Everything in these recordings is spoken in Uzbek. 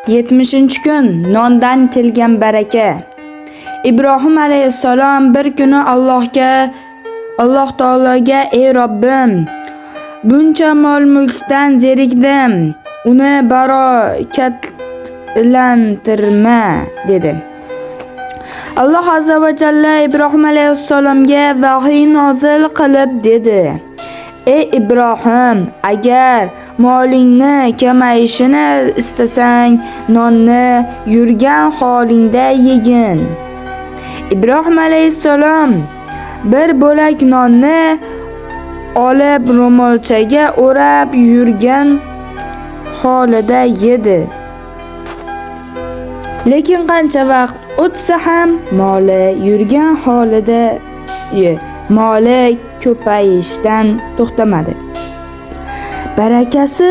70-kun nondan kelgan baraka. Ibrohim alayhissalom bir kuni Alloh taologa: "Ey Robbim, buncha mol-mulkdan zerikdim. Uni barokatlantirma" dedi. Alloh azza va jalla Ibrohim alayhissalomga vahiy nozil qilib dedi: "Ey Ibrohim, agar molingni kamayishini istasang, nonni yurgan holingda yegin." Ibrohim alayhissalom bir bo'lak nonni olib ro'molchaga o'rab yurgan holida yedi. Lekin qancha vaqt o'tsa ham moli ko'payishdan to'xtamadi. Barakasi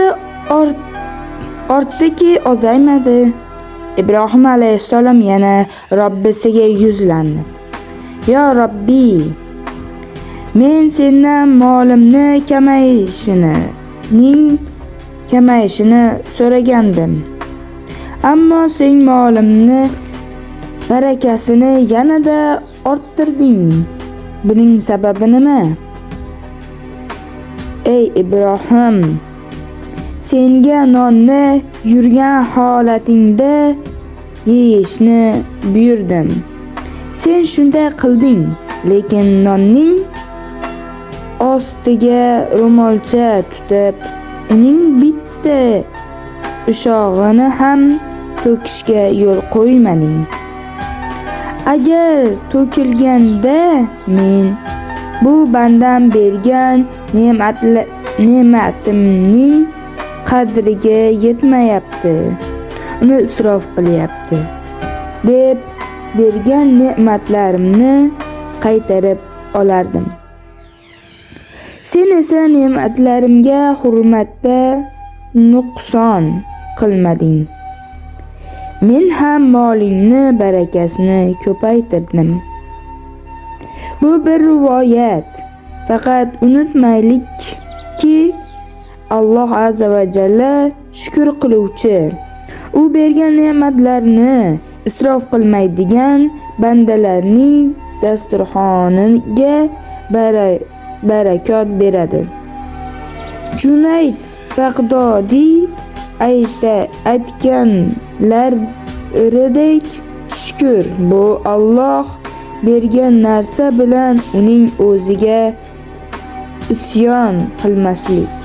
ortdiki ozaymadi. Ibrohim alayhissalom yana Robbisiga yuzlandi. "Yo Robbiy, men sendan molimni kamayishini so'ragandim. Ammo sen molimni barakasini yanada orttirding. Buning sababi nima?" "Ey Ibrohim, senga nonni yurgan holatingda yeyishni buyurdim. Sen shunday qilding, lekin nonning ostiga ro'molcha tutib, uning bitta ushog'ini ham to'kishga yo'l qo'ymading. Agar to'kilganda men bu bandam bergan ne'matimning qadriga yetmayapti, uni isrof qilyapti, deb bergan ne'matlarimni qaytarib olardim. Sen esa ne'matlarimga hurmatda nuqson qilmading. Men ham molingni barakasini ko'paytirdim." Bu bir rivoyat. Faqat unutmaylikki, Alloh azza va jalla shukr qiluvchi, u bergan ne'matlarni isrof qilmaydigan bandalarning dasturxoniga barakot beradi. Junayd Bag'dodiy aytganlaridek, shukr bu Alloh bergan narsa bilan uning o'ziga isyon qilmaslik.